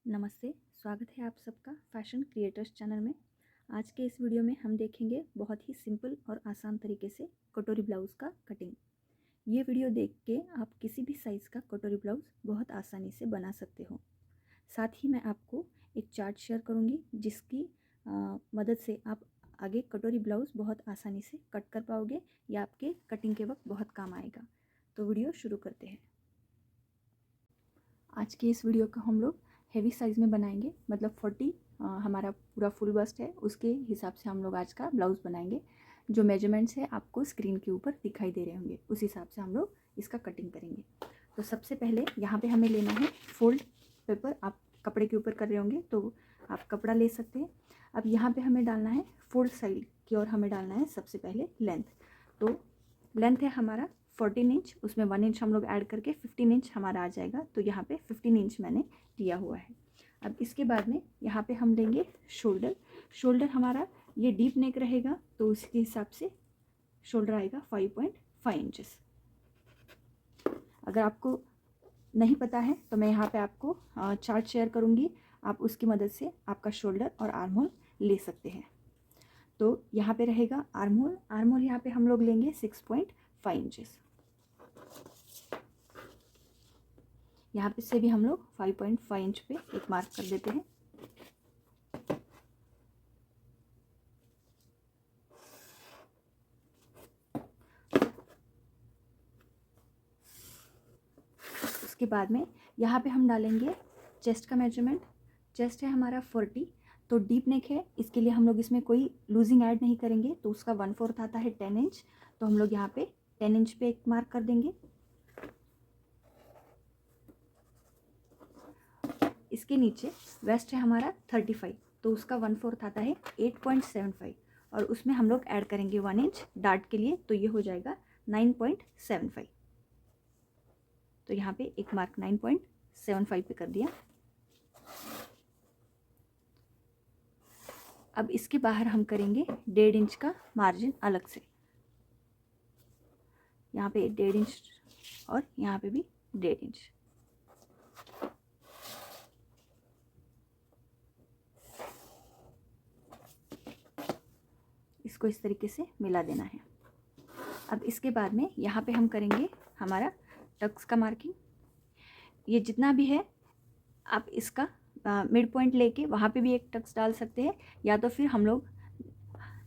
नमस्ते, स्वागत है आप सबका फैशन क्रिएटर्स चैनल में। आज के इस वीडियो में हम देखेंगे बहुत ही सिंपल और आसान तरीके से कटोरी ब्लाउज़ का कटिंग। ये वीडियो देख के आप किसी भी साइज़ का कटोरी ब्लाउज़ बहुत आसानी से बना सकते हो। साथ ही मैं आपको एक चार्ट शेयर करूँगी जिसकी मदद से आप आगे कटोरी ब्लाउज़ बहुत आसानी से कट कर पाओगे या आपके कटिंग के वक्त बहुत काम आएगा। तो वीडियो शुरू करते हैं। आज के इस वीडियो का हम लोग हेवी साइज़ में बनाएंगे, मतलब 40 हमारा पूरा फुल बस्ट है, उसके हिसाब से हम लोग आज का ब्लाउज़ बनाएंगे। जो मेजरमेंट्स है आपको स्क्रीन के ऊपर दिखाई दे रहे होंगे, उस हिसाब से हम लोग इसका कटिंग करेंगे। तो सबसे पहले यहाँ पे हमें लेना है फोल्ड पेपर। आप कपड़े के ऊपर कर रहे होंगे तो आप कपड़ा ले सकते हैं। अब यहाँ पे हमें डालना है फोल्ड साइड की और हमें डालना है सबसे पहले लेंथ। तो लेंथ है हमारा 14 इंच, उसमें 1 इंच हम लोग ऐड करके 15 इंच हमारा आ जाएगा। तो यहाँ पे 15 इंच मैंने लिया हुआ है। अब इसके बाद में यहाँ पे हम लेंगे शोल्डर। शोल्डर हमारा ये डीप नेक रहेगा तो उसके हिसाब से शोल्डर आएगा 5.5 इंचेस। अगर आपको नहीं पता है तो मैं यहाँ पे आपको चार्ट शेयर करूँगी, आप उसकी मदद से आपका शोल्डर और आर्म होल ले सकते हैं। तो यहाँ पे रहेगा आर्म होल। आर्म होल यहाँ पे हम लोग लेंगे 6.5 इंचेस। यहाँ पे से भी हम लोग 5.5 इंच पे एक मार्क कर देते हैं। उसके बाद में यहाँ पे हम डालेंगे चेस्ट का मेजरमेंट। चेस्ट है हमारा 40, तो डीप नेक है, इसके लिए हम लोग इसमें कोई लूजिंग ऐड नहीं करेंगे, तो उसका 1/4 आता है 10 इंच। तो हम लोग यहाँ पे 10 इंच पे एक मार्क कर देंगे। इसके नीचे वेस्ट है हमारा 35, तो उसका 1/4 आता है 8.75, और उसमें हम लोग ऐड करेंगे 1 इंच डार्ट के लिए, तो ये हो जाएगा 9.75। तो यहाँ पे एक मार्क 9.75 पे कर दिया। अब इसके बाहर हम करेंगे 1.5 इंच का मार्जिन अलग से। यहाँ पे 1.5 इंच और यहाँ पे भी 1.5 इंच। इसको इस तरीके से मिला देना है। अब इसके बाद में यहाँ पे हम करेंगे हमारा टक्स का मार्किंग। ये जितना भी है आप इसका मिड पॉइंट लेके वहाँ पे भी एक टक्स डाल सकते हैं, या तो फिर हम लोग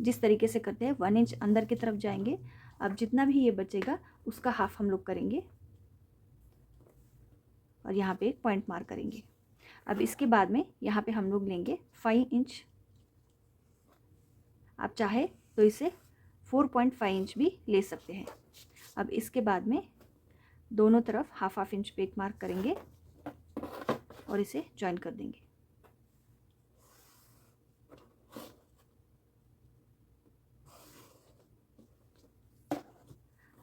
जिस तरीके से करते हैं 1 इंच अंदर की तरफ जाएंगे। अब जितना भी ये बचेगा उसका हाफ हम लोग करेंगे और यहाँ पे एक पॉइंट मार्क करेंगे। अब इसके बाद में यहाँ पे हम लोग लेंगे 5 इंच। आप चाहे तो इसे 4.5 इंच भी ले सकते हैं। अब इसके बाद में दोनों तरफ हाफ इंच पे एक मार्क करेंगे और इसे ज्वाइन कर देंगे।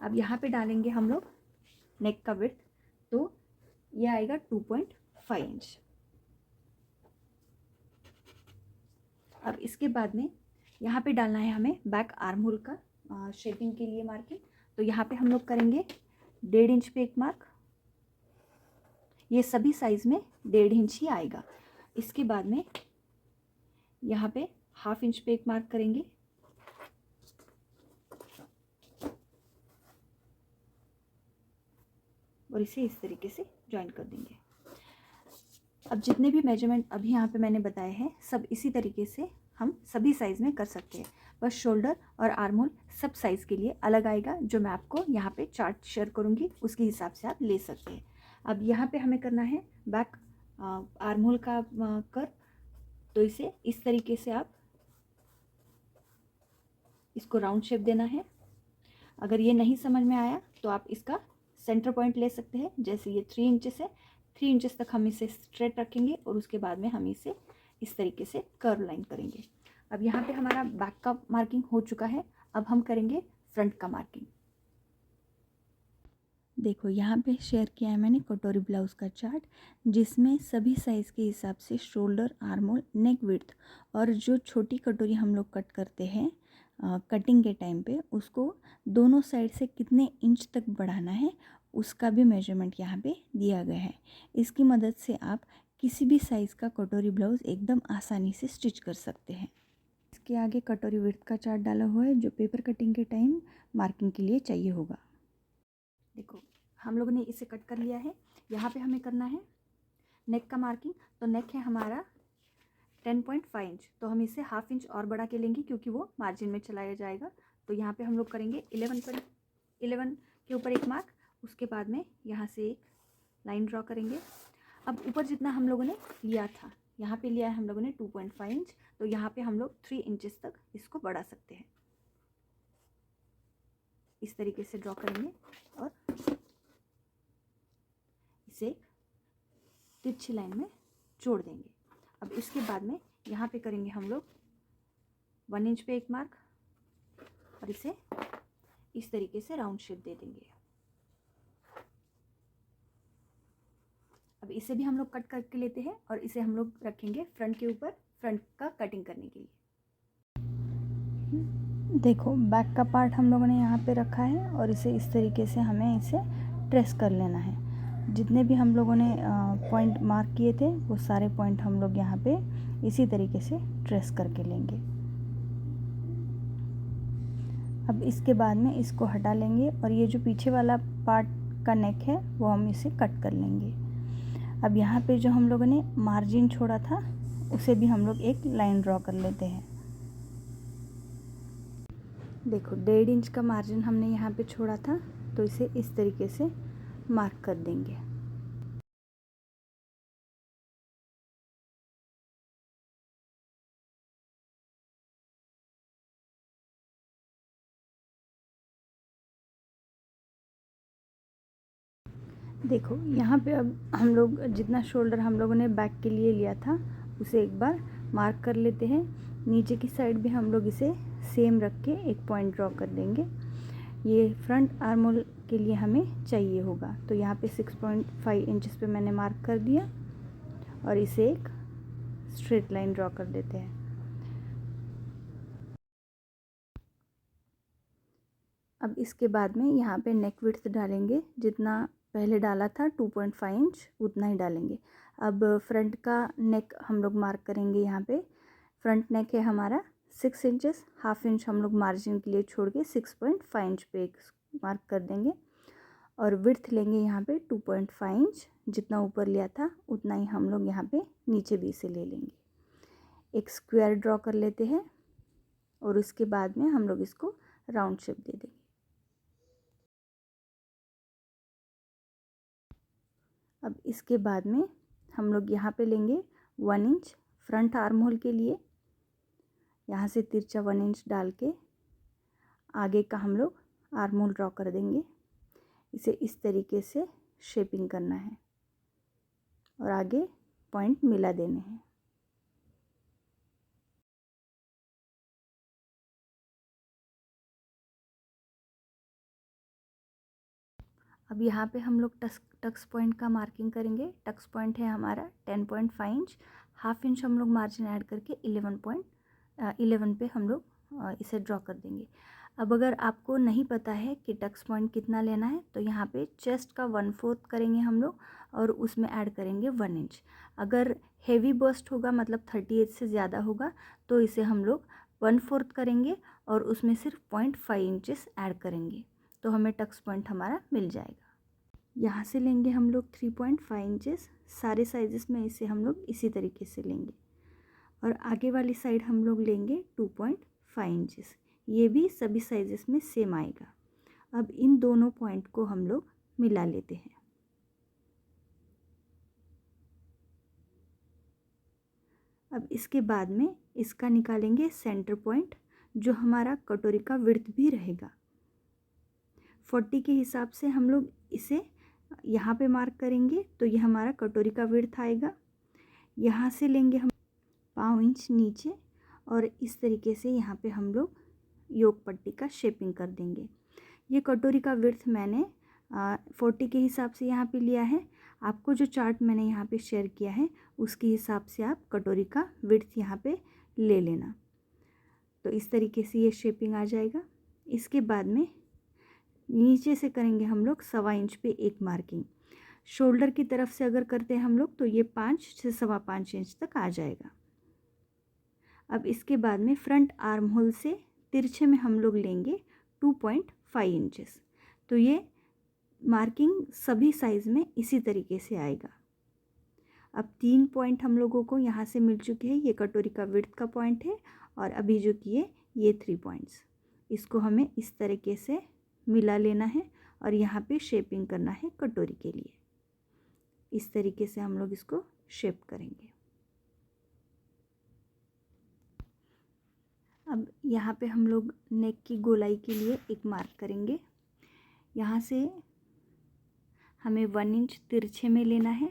अब यहाँ पे डालेंगे हम लोग नेक का विड्थ, तो ये आएगा 2.5 इंच। अब इसके बाद में यहाँ पे डालना है हमें बैक आर्म होल का शेपिंग के लिए मार्किंग। तो यहाँ पे हम लोग करेंगे 1.5 इंच पे एक मार्क। ये सभी साइज़ में 1.5 इंच ही आएगा। इसके बाद में यहाँ पे हाफ इंच पे एक मार्क करेंगे और इसे इस तरीके से ज्वाइन कर देंगे। अब जितने भी मेजरमेंट अभी यहाँ पे मैंने बताए हैं सब इसी तरीके से हम सभी साइज़ में कर सकते हैं। बस शोल्डर और आर्म होल सब साइज़ के लिए अलग आएगा, जो मैं आपको यहाँ पे चार्ट शेयर करूँगी, उसके हिसाब से आप ले सकते हैं। अब यहाँ पे हमें करना है बैक आर्म होल का कर, तो इसे इस तरीके से आप इसको राउंड शेप देना है। अगर ये नहीं समझ में आया तो आप इसका सेंटर पॉइंट ले सकते हैं। जैसे ये 3 इंचेस है, 3 इंचेस तक हम इसे स्ट्रेट रखेंगे और उसके बाद में हम इसे इस तरीके से कर्व लाइन करेंगे। अब यहाँ पे हमारा बैक का मार्किंग हो चुका है। अब हम करेंगे फ्रंट का मार्किंग। देखो यहाँ पे शेयर किया है मैंने कटोरी ब्लाउज़ का चार्ट, जिसमें सभी साइज़ के हिसाब से शोल्डर, आर्म होल, नेक विड्थ और जो छोटी कटोरी हम लोग कट करते हैं कटिंग के टाइम पे, उसको दोनों साइड से कितने इंच तक बढ़ाना है उसका भी मेजरमेंट यहाँ पे दिया गया है। इसकी मदद से आप किसी भी साइज़ का कटोरी ब्लाउज़ एकदम आसानी से स्टिच कर सकते हैं। इसके आगे कटोरी विड्थ का चार्ट डाला हुआ है जो पेपर कटिंग के टाइम मार्किंग के लिए चाहिए होगा। देखो हम लोगों ने इसे कट कर लिया है। यहाँ पे हमें करना है नेक का मार्किंग। तो नेक है हमारा 10.5 इंच, तो हम इसे हाफ इंच और बढ़ा के लेंगे क्योंकि वो मार्जिन में चलाया जाएगा। तो यहाँ पे हम लोग करेंगे 11 के ऊपर एक मार्क, उसके बाद में यहाँ से एक लाइन ड्रॉ करेंगे। अब ऊपर जितना हम लोगों ने लिया था, यहाँ पे लिया है हम लोगों ने 2.5 इंच, तो यहाँ पे हम लोग 3 इंचेस तक इसको बढ़ा सकते हैं। इस तरीके से ड्रॉ करेंगे और इसे तिरछी लाइन में जोड़ देंगे। अब इसके बाद में यहाँ पे करेंगे हम लोग 1 इंच पे एक मार्क और इसे इस तरीके से राउंड शेप दे देंगे। अब इसे भी हम लोग कट करके लेते हैं और इसे हम लोग रखेंगे फ्रंट के ऊपर, फ्रंट का कटिंग करने के लिए। देखो बैक का पार्ट हम लोगों ने यहाँ पे रखा है और इसे इस तरीके से हमें इसे ट्रेस कर लेना है। जितने भी हम लोगों ने पॉइंट मार्क किए थे वो सारे पॉइंट हम लोग यहाँ पे इसी तरीके से ट्रेस करके लेंगे। अब इसके बाद में इसको हटा लेंगे और ये जो पीछे वाला पार्ट का नेक है वो हम इसे कट कर लेंगे। अब यहाँ पे जो हम लोगों ने मार्जिन छोड़ा था उसे भी हम लोग एक लाइन ड्रॉ कर लेते हैं। देखो 1.5 इंच का मार्जिन हमने यहाँ पे छोड़ा था, तो इसे इस तरीके से मार्क कर देंगे। देखो यहाँ पे अब हम लोग जितना शोल्डर हम लोगों ने बैक के लिए लिया था उसे एक बार मार्क कर लेते हैं। नीचे की साइड भी हम लोग इसे सेम रख के एक पॉइंट ड्रॉ कर देंगे। ये फ्रंट आर्म होल के लिए हमें चाहिए होगा, तो यहाँ पे 6.5 इंचेस पे मैंने मार्क कर दिया और इसे एक स्ट्रेट लाइन ड्रॉ कर देते हैं। अब इसके बाद में यहाँ पे नेक विड्थ डालेंगे, जितना पहले डाला था 2.5 इंच उतना ही डालेंगे। अब फ्रंट का नेक हम लोग मार्क करेंगे। यहाँ पे फ्रंट नेक है हमारा 6 इंचेस, हाफ इंच हम लोग मार्जिन के लिए छोड़ के 6.5 इंच पे एक मार्क कर देंगे और विड्थ लेंगे यहाँ पे 2.5 इंच। जितना ऊपर लिया था उतना ही हम लोग यहाँ पे नीचे भी इसे ले लेंगे। एक स्क्वायर ड्रॉ कर लेते हैं और उसके बाद में हम लोग इसको राउंड शेप दे देंगे। अब इसके बाद में हम लोग यहाँ पे लेंगे 1 इंच फ्रंट आर्म होल के लिए। यहाँ से तिरछा 1 इंच डाल के आगे का हम लोग आर्म होल ड्रॉ कर देंगे। इसे इस तरीके से शेपिंग करना है और आगे पॉइंट मिला देने हैं। अब यहाँ पे हम लोग टक्स पॉइंट का मार्किंग करेंगे। टक्स पॉइंट है हमारा 10.5 इंच, हाफ इंच हम लोग मार्जिन ऐड करके 11 पे हम लोग इसे ड्रॉ कर देंगे। अब अगर आपको नहीं पता है कि टक्स पॉइंट कितना लेना है तो यहाँ पे चेस्ट का 1/4 करेंगे हम लोग और उसमें ऐड करेंगे 1 इंच। अगर हेवी बस्ट होगा मतलब 38 से ज़्यादा होगा तो इसे हम लोग 1/4 करेंगे और उसमें सिर्फ 0.5 इंचेस ऐड करेंगे, तो हमें टक्स पॉइंट हमारा मिल जाएगा। यहाँ से लेंगे हम लोग 3.5 इंचेस। सारे साइजेस में इसे हम लोग इसी तरीके से लेंगे और आगे वाली साइड हम लोग लेंगे 2.5 इंचेस। ये भी सभी साइजेस में सेम आएगा। अब इन दोनों पॉइंट को हम लोग मिला लेते हैं। अब इसके बाद में इसका निकालेंगे सेंटर पॉइंट, जो हमारा कटोरी का विड्थ भी रहेगा। 40 के हिसाब से हम लोग इसे यहाँ पे मार्क करेंगे, तो ये हमारा कटोरी का विड्थ आएगा। यहाँ से लेंगे हम 5 इंच नीचे और इस तरीके से यहाँ पे हम लोग योक पट्टी का शेपिंग कर देंगे। ये कटोरी का विड्थ मैंने 40 के हिसाब से यहाँ पे लिया है। आपको जो चार्ट मैंने यहाँ पे शेयर किया है उसके हिसाब से आप कटोरी का विड्थ यहाँ पे ले लेना। तो इस तरीके से ये शेपिंग आ जाएगा। इसके बाद में नीचे से करेंगे हम लोग 1.25 इंच पे एक मार्किंग। शोल्डर की तरफ से अगर करते हैं हम लोग तो ये 5 से 5.25 इंच तक आ जाएगा। अब इसके बाद में फ्रंट आर्म होल से तिरछे में हम लोग लेंगे 2.5 इंचेस। तो ये मार्किंग सभी साइज़ में इसी तरीके से आएगा। अब 3 पॉइंट हम लोगों को यहाँ से मिल चुके हैं। ये कटोरी का विड्थ का पॉइंट है और अभी जो किए ये 3 पॉइंट्स, इसको हमें इस तरीके से मिला लेना है और यहाँ पे शेपिंग करना है कटोरी के लिए। इस तरीके से हम लोग इसको शेप करेंगे। अब यहाँ पे हम लोग नेक की गोलाई के लिए एक मार्क करेंगे। यहाँ से हमें 1 इंच तिरछे में लेना है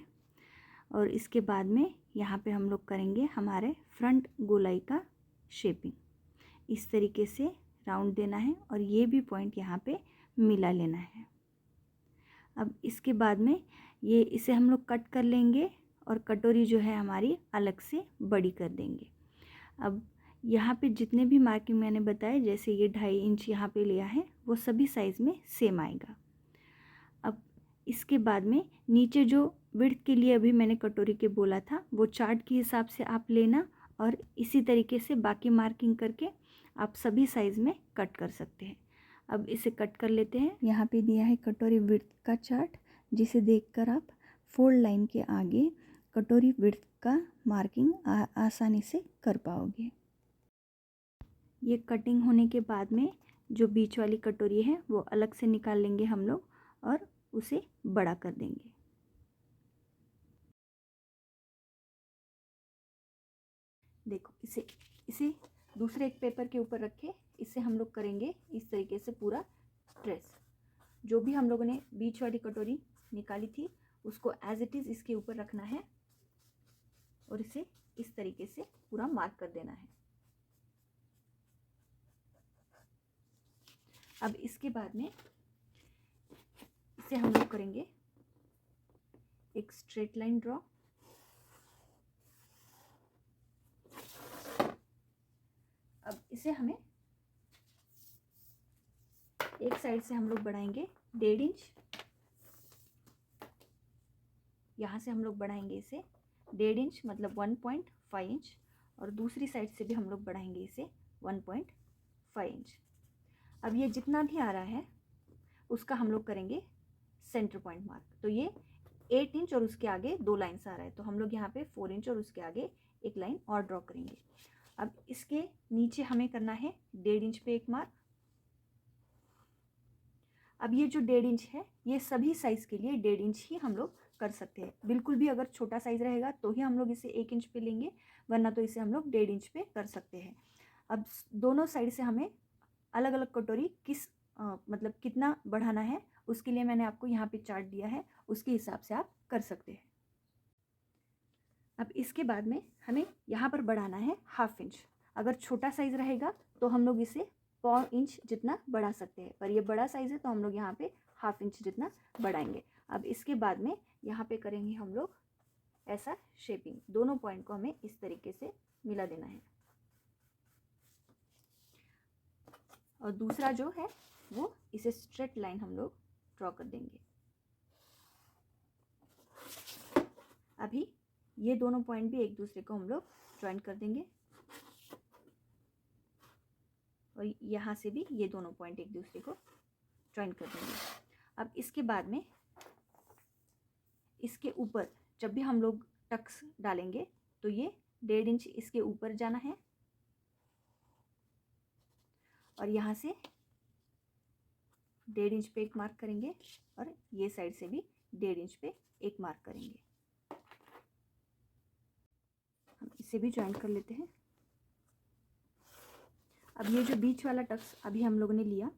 और इसके बाद में यहाँ पे हम लोग करेंगे हमारे फ्रंट गोलाई का शेपिंग। इस तरीके से राउंड देना है और ये भी पॉइंट यहाँ पे मिला लेना है। अब इसके बाद में ये इसे हम लोग कट कर लेंगे और कटोरी जो है हमारी अलग से बड़ी कर देंगे। अब यहाँ पे जितने भी मार्किंग मैंने बताए, जैसे ये 2.5 इंच यहाँ पे लिया है, वो सभी साइज़ में सेम आएगा। अब इसके बाद में नीचे जो विड्थ के लिए अभी मैंने कटोरी के बोला था, वो चार्ट के हिसाब से आप लेना और इसी तरीके से बाकी मार्किंग करके आप सभी साइज़ में कट कर सकते हैं। अब इसे कट कर लेते हैं। यहाँ पे दिया है कटोरी विड्थ का चार्ट, जिसे देखकर आप फोल्ड लाइन के आगे कटोरी विड्थ का मार्किंग आसानी से कर पाओगे। ये कटिंग होने के बाद में जो बीच वाली कटोरी है वो अलग से निकाल लेंगे हम लोग और उसे बड़ा कर देंगे। देखो, इसे दूसरे एक पेपर के ऊपर रखे, इससे हम लोग करेंगे इस तरीके से पूरा ट्रेस। जो भी हम लोगों ने बीच वाली कटोरी निकाली थी उसको एज इट इज़ इसके ऊपर रखना है और इसे इस तरीके से पूरा मार्क कर देना है। अब इसके बाद में इसे हम लोग करेंगे एक स्ट्रेट लाइन ड्रॉ। अब इसे हमें एक साइड से हम लोग बढ़ाएंगे 1.5 इंच, यहाँ से हम लोग बढ़ाएंगे इसे 1.5 इंच मतलब 1.5 इंच, और दूसरी साइड से भी हम लोग बढ़ाएंगे इसे 1.5 इंच। अब ये जितना भी आ रहा है उसका हम लोग करेंगे सेंटर पॉइंट मार्क। तो ये 8 इंच और उसके आगे 2 लाइन्स आ रहा है, तो हम लोग यहाँ पे 4 इंच और उसके आगे एक लाइन और ड्रॉ करेंगे। अब इसके नीचे हमें करना है 1.5 इंच पे एक मार्क। अब ये जो 1.5 इंच है ये सभी साइज़ के लिए 1.5 इंच ही हम लोग कर सकते हैं। बिल्कुल भी अगर छोटा साइज़ रहेगा तो ही हम लोग इसे 1 इंच पे लेंगे, वरना तो इसे हम लोग 1.5 इंच पे कर सकते हैं। अब दोनों साइड से हमें अलग अलग कटोरी मतलब कितना बढ़ाना है उसके लिए मैंने आपको यहाँ पे चार्ट दिया है, उसके हिसाब से आप कर सकते हैं। अब इसके बाद में हमें यहाँ पर बढ़ाना है 1/2 इंच। अगर छोटा साइज़ रहेगा तो हम लोग इसे 1/4 इंच जितना बढ़ा सकते हैं, पर ये बड़ा साइज़ है तो हम लोग यहाँ पे 1/2 इंच जितना बढ़ाएंगे। अब इसके बाद में यहाँ पे करेंगे हम लोग ऐसा शेपिंग। दोनों पॉइंट को हमें इस तरीके से मिला देना है और दूसरा जो है वो इसे स्ट्रेट लाइन हम लोग ड्रॉ कर देंगे। अभी ये दोनों पॉइंट भी एक दूसरे को हम लोग ज्वाइन कर देंगे और यहाँ से भी ये दोनों पॉइंट एक दूसरे को ज्वाइन कर देंगे। अब इसके बाद में इसके ऊपर जब भी हम लोग टक्स डालेंगे तो ये 1.5 इंच इसके ऊपर जाना है और यहाँ से 1.5 इंच पे एक मार्क करेंगे और ये साइड से भी 1.5 इंच पे एक मार्क करेंगे। हम इसे भी ज्वाइन कर लेते हैं। अब ये जो बीच वाला टक्स अभी हम लोगों ने लिया,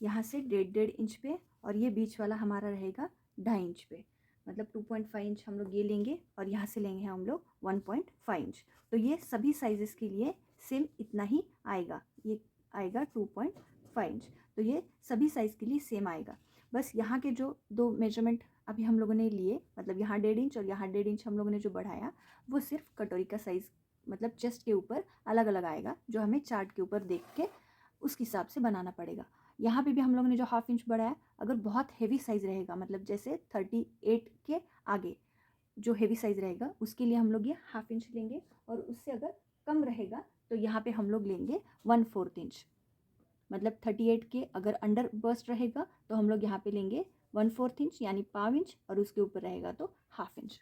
यहाँ से 1.5 इंच पे और ये बीच वाला हमारा रहेगा 2.5 इंच पे, मतलब 2.5 इंच हम लोग ये लेंगे और यहाँ से लेंगे हम लोग 1.5 इंच। तो ये सभी साइजेस के लिए सेम इतना ही आएगा, ये आएगा 2.5 इंच। तो ये सभी साइज़ के लिए सेम आएगा। बस यहाँ के जो 2 मेजरमेंट अभी हम लोगों ने लिए, मतलब यहाँ 1.5 इंच और यहाँ 1.5 इंच हम लोगों ने जो बढ़ाया, वो सिर्फ कटोरी का साइज़ मतलब चेस्ट के ऊपर अलग अलग आएगा, जो हमें चार्ट के ऊपर देख के उस हिसाब से बनाना पड़ेगा। यहाँ पे भी हम लोगों ने जो 1/2 इंच बढ़ाया, अगर बहुत हेवी साइज़ रहेगा मतलब जैसे 38 के आगे जो हेवी साइज़ रहेगा उसके लिए हम लोग ये 1/2 इंच लेंगे, और उससे अगर कम रहेगा तो यहाँ पे हम लोग लेंगे 1/4 इंच। मतलब 38 के अगर अंडर बस्ट रहेगा तो हम लोग यहाँ पे लेंगे 1/4 इंच यानी पाव इंच, और उसके ऊपर रहेगा तो 1/2 इंच।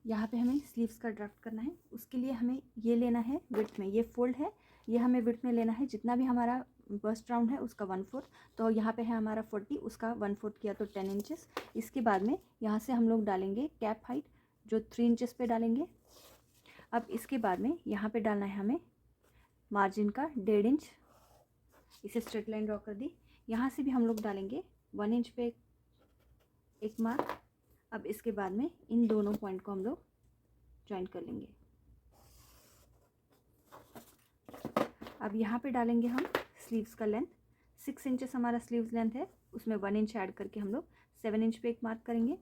यहाँ पे हमें स्लीव्स का ड्राफ्ट करना है, उसके लिए हमें ये लेना है विड्थ में, ये फोल्ड है, ये हमें विड्थ में लेना है जितना भी हमारा बस्ट राउंड है उसका 1/4। तो यहाँ पे है हमारा 40, उसका 1/4 किया तो 10 इंचेस। इसके बाद में यहाँ से हम लोग डालेंगे कैप हाइट जो 3 इंचेस पे डालेंगे। अब इसके बाद में यहाँ पे डालना है हमें मार्जिन का 1.5 इंच, इसे स्ट्रेट लाइन ड्रॉ कर दी। यहाँ से भी हम लोग डालेंगे 1 इंच पे एक मार्क। अब इसके बाद में इन दोनों पॉइंट को हम लोग ज्वाइन कर लेंगे। अब यहाँ पे डालेंगे हम स्लीव्स का लेंथ, 6 इंचेस हमारा स्लीव्स लेंथ है, उसमें 1 इंच ऐड करके हम लोग 7 इंच पे एक मार्क करेंगे।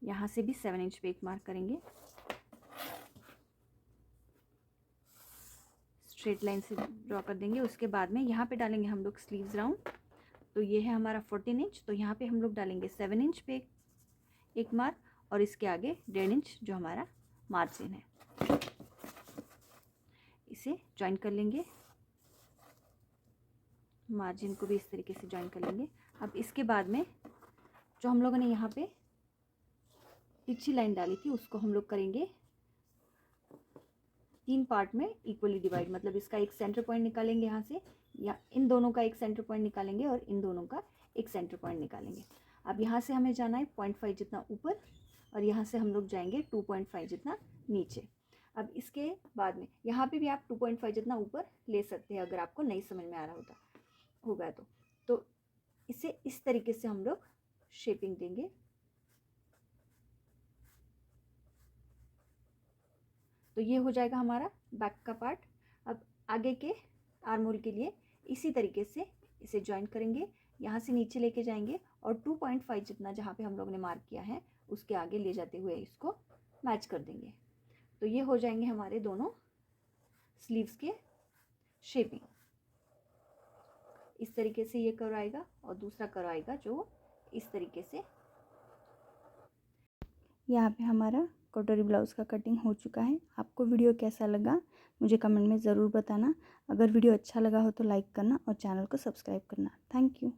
यहाँ से भी 7 इंच पे एक मार्क करेंगे, स्ट्रेट लाइन से ड्रॉ कर देंगे। उसके बाद में यहाँ पे डालेंगे हम लोग स्लीव्स राउंड, तो ये है हमारा 14 इंच, तो यहाँ पे हम लोग डालेंगे 7 इंच पे एक मार्क, और इसके आगे 1.5 इंच जो हमारा मार्जिन है, इसे ज्वाइन कर लेंगे। मार्जिन को भी इस तरीके से ज्वाइन कर लेंगे। अब इसके बाद में जो हम लोगों ने यहाँ पे तिरछी लाइन डाली थी उसको हम लोग करेंगे 3 पार्ट में इक्वली डिवाइड, मतलब इसका एक सेंटर पॉइंट निकालेंगे यहाँ से, या इन दोनों का एक सेंटर पॉइंट निकालेंगे और इन दोनों का एक सेंटर पॉइंट निकालेंगे। अब यहाँ से हमें जाना है 0.5 जितना ऊपर, और यहाँ से हम लोग जाएंगे 2.5 जितना नीचे। अब इसके बाद में यहाँ पे भी आप 2.5 जितना ऊपर ले सकते हैं अगर आपको नहीं समझ में आ रहा होगा तो इसे इस तरीके से हम लोग शेपिंग देंगे। तो ये हो जाएगा हमारा बैक का पार्ट। अब आगे के आर्म होल के लिए इसी तरीके से इसे ज्वाइन करेंगे, यहाँ से नीचे लेके जाएंगे और 2.5 जितना जहाँ पे हम लोग ने मार्क किया है उसके आगे ले जाते हुए इसको मैच कर देंगे। तो ये हो जाएंगे हमारे दोनों स्लीव्स के शेपिंग। इस तरीके से ये कर्व आएगा और दूसरा कर्व आएगा जो इस तरीके से। यहाँ पे हमारा कटोरी ब्लाउज़ का कटिंग हो चुका है। आपको वीडियो कैसा लगा मुझे कमेंट में ज़रूर बताना। अगर वीडियो अच्छा लगा हो तो लाइक करना और चैनल को सब्सक्राइब करना। Thank you.